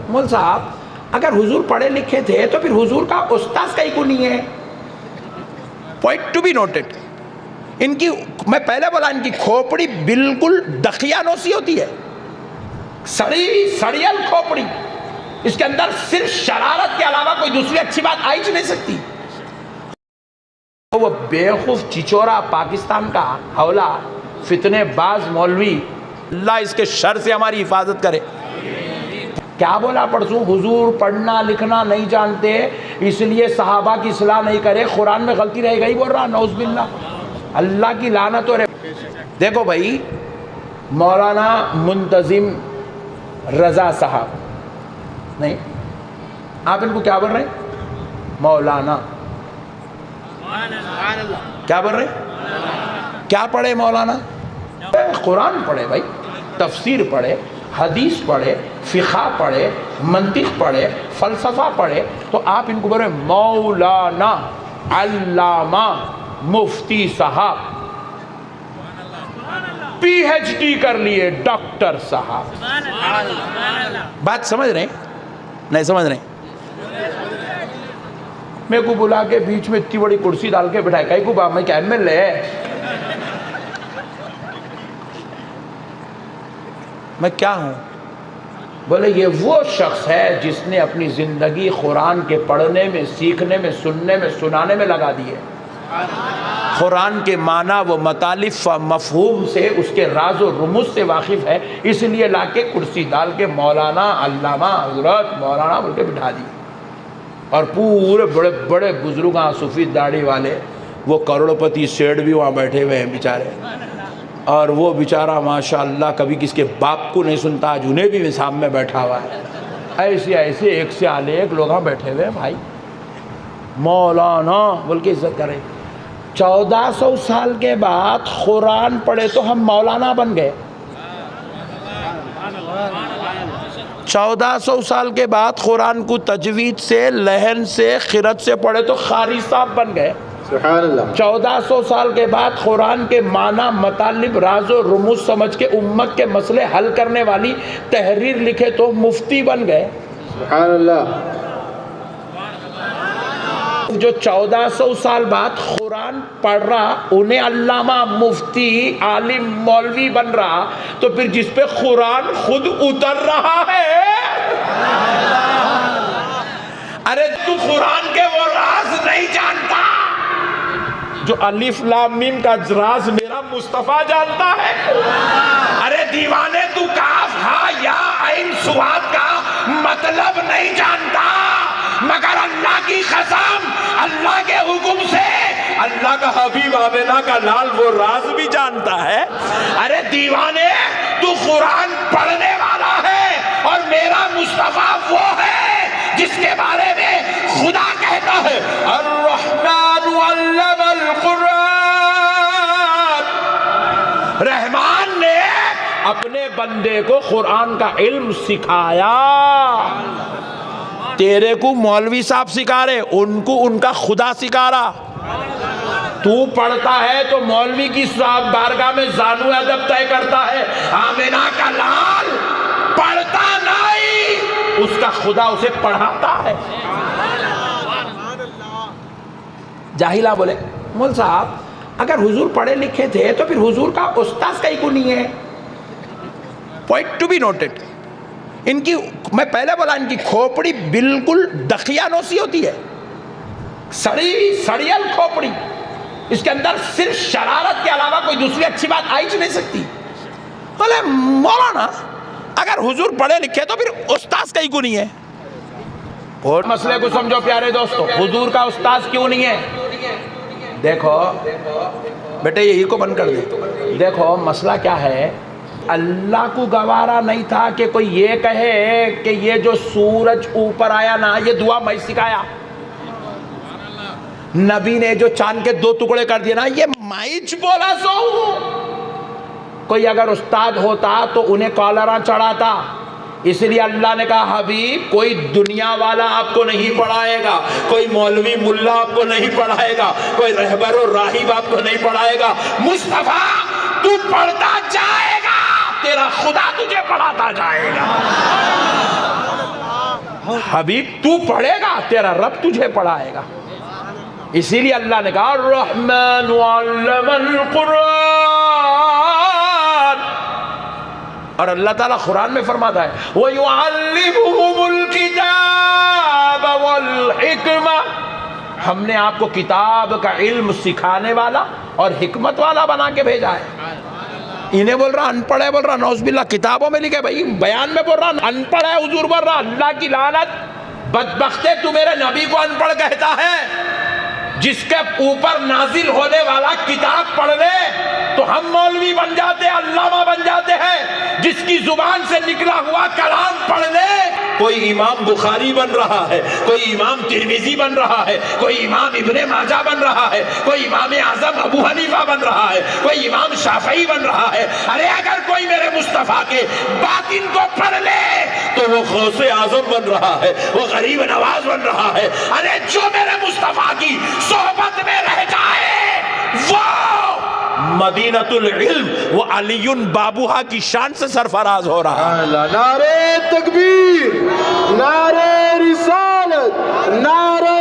مول صاحب اگر حضور پڑھے لکھے تھے تو پھر حضور کا استاذ کہیں کو نہیں ہے؟ Point to be noted. ان کی میں پہلے بولا ان کی کھوپڑی بالکل دقیانوسی ہوتی ہے، سڑیل کھوپڑی. اس کے اندر صرف شرارت کے علاوہ کوئی دوسری اچھی بات آئی ہی نہیں سکتی. وہ بیوقوف چچورا پاکستان کا حولہ فتنے باز مولوی، اللہ اس کے شر سے ہماری حفاظت کرے. کیا بولا پرسوں؟ حضور پڑھنا لکھنا نہیں جانتے اس لیے صحابہ کی اصلاح نہیں کرے، قرآن میں غلطی رہ گئی بول رہا. نعوذ باللہ، اللہ کی لعنت. اور دیکھو بھائی، مولانا منتظم رضا صاحب، نہیں آپ ان کو کیا بول رہے ہیں؟ مولانا. کیا بول رہے ہیں؟ کیا پڑھے مولانا؟ قرآن پڑھے بھائی، تفسیر پڑھے، حدیث پڑھے، فقہ پڑھے، منطق پڑھے، فلسفہ پڑھے. تو آپ ان کو بول رہے ہیں مولانا، علامہ، مفتی صاحب، پی ایچ ڈی کر لیے ڈاکٹر صاحب. بات سمجھ رہے ہیں؟ نہیں سمجھ رہے ہیں؟ میرے کو بلا کے بیچ میں اتنی بڑی کرسی ڈال کے بٹھائے، کہیں کو با میں کیا ایم ایل اے میں کیا ہوں؟ بولے یہ وہ شخص ہے جس نے اپنی زندگی قرآن کے پڑھنے میں، سیکھنے میں، سننے میں، سنانے میں لگا دی ہے. قرآن کے معنی و مطالب و مفہوم سے، اس کے راز و رموز سے واقف ہے، اس لیے لا کے کرسی ڈال کے مولانا، علامہ، حضرت مولانا بول کے بٹھا دی. اور پورے بڑے بڑے بزرگاں، سفید داڑھی والے، وہ کروڑپتی سیٹ بھی وہاں بیٹھے ہوئے ہیں بیچارے. اور وہ بیچارہ ماشاءاللہ کبھی کس کے باپ کو نہیں سنتا، آج انہیں بھی سامنے بیٹھا ہوا ہے. ایسے ایسے ایک سے آلے ایک لوگ ہاں بیٹھے ہوئے ہیں بھائی، مولانا بول کے عزت کریں. 1400 سال کے بعد قرآن پڑھے تو ہم مولانا بن گئے. 1400 سال کے بعد قرآن کو تجوید سے، لحن سے، قرأت سے پڑھے تو قاری صاحب بن گئے. سبحان اللہ. 1400 سال کے بعد قرآن کے معنی، مطالب، راز و رموز سمجھ کے امت کے مسئلے حل کرنے والی تحریر لکھے تو مفتی بن گئے. سبحان اللہ. جو 1400 سال بعد قرآن پڑھ رہا انہیں علامہ، مفتی، عالم، مولوی بن رہا، تو پھر جس پہ قرآن خود اتر رہا ہے، ارے تو قرآن کے وہ راز نہیں جانتا جو الف لام میم کا راز میرا مصطفیٰ جانتا ہے. ارے دیوانے، تو کاف ہا یا عین صاد کا مطلب نہیں جانتا، مگر اللہ کی قسم، اللہ کے حکم سے اللہ کا حبیب آمنہ کا لال وہ راز بھی جانتا ہے. ارے دیوانے، تو قرآن پڑھنے والا ہے اور میرا مصطفیٰ وہ ہے جس کے بارے میں خدا کہتا ہے الرحمن علم القرآن. رحمان نے اپنے بندے کو قرآن کا علم سکھایا. تیرے کو مولوی صاحب سکھا رہے، ان کو ان کا خدا سکھا رہا. تو پڑھتا ہے تو مولوی کی بارگاہ میں زانو ادب طے کرتا ہے، آمنہ کا لال پڑھتا نہیں، اس کا خدا اسے پڑھاتا ہے. جاہلہ بولے مول صاحب اگر حضور پڑھے لکھے تھے تو پھر حضور کا استاذ کہیں کو نہیں ہے؟ Point to be noted. ان کی میں پہلے بولا ان کی کھوپڑی بالکل دقیانوسی ہوتی ہے، سڑیل کھوپڑی. اس کے اندر صرف شرارت کے علاوہ کوئی دوسری اچھی بات آئی ہی نہیں سکتی. بولے مولانا اگر حضور پڑھے لکھے تو پھر استاذ کہیں کو نہیں ہے. اور مسئلے کو سمجھو پیارے دوستو، حضور کا استاذ کیوں نہیں ہے؟ دیکھو بیٹے یہی کو بند کر دے. دیکھو مسئلہ کیا ہے، اللہ کو گوارا نہیں تھا کہ کوئی یہ کہے کہ یہ جو سورج اوپر آیا نا یہ دعا میں سکھایا. نبی نے جو چاند کے 2 ٹکڑے کر دیے نا یہ میں بولا سو. کوئی اگر استاد ہوتا تو انہیں کالرا چڑھاتا. اس لیے اللہ نے کہا حبیب کوئی دنیا والا آپ کو نہیں پڑھائے گا، کوئی مولوی ملا آپ کو نہیں پڑھائے گا، کوئی رہبر و راہب آپ کو نہیں پڑھائے گا. مصطفیٰ تو پڑھتا جائے گا، تیرا خدا تجھے پڑھاتا جائے گا. حبیب تو پڑھے گا، تیرا رب تجھے پڑھائے گا. اسی لیے اللہ نے کہا الرحمن علم القرآن. اور اللہ تعالیٰ قرآن میں فرماتا ہے وَيُعَلِّمُهُمُ الْكِتَابَ وَالْحِكْمَةَ. ہم نے آپ کو کتاب کا علم سکھانے والا اور حکمت والا بنا کے بھیجا ہے. انہیں بول رہا ان پڑھ ہے، بول رہا نعوذ باللہ کتابوں میں لکھے، بھائی بیان میں بول رہا ان پڑھ ہے، حضور بول رہا اللہ کی لعنت. بدبختے تو میرے نبی کو ان پڑھ کہتا ہے. جس کے اوپر نازل ہونے والا کتاب پڑھ لے تو ہم مولوی بن جاتے ہیں، علامہ بن جاتے ہیں. جس کی زبان سے نکلا ہوا کلام پڑھ لے، کوئی امام بخاری بن رہا ہے، کوئی امام ترمذی بن رہا ہے، کوئی امام ابن ماجہ بن رہا ہے، کوئی امام اعظم ابو حنیفہ بن رہا ہے، کوئی امام شافعی بن رہا ہے. ارے اگر کوئی میرے مصطفیٰ کے باطن کو پڑھ لے تو وہ غوث اعظم بن رہا ہے، وہ غریب نواز بن رہا ہے. ارے جو میرے مصطفیٰ کی صحبت میں رہ جائے وہ مدینۃ العلم، وہ علی بابوہا کی شان سے سرفراز ہو رہا ہے. نعرہ تکبیر، نعرہ رسالت، نعرہ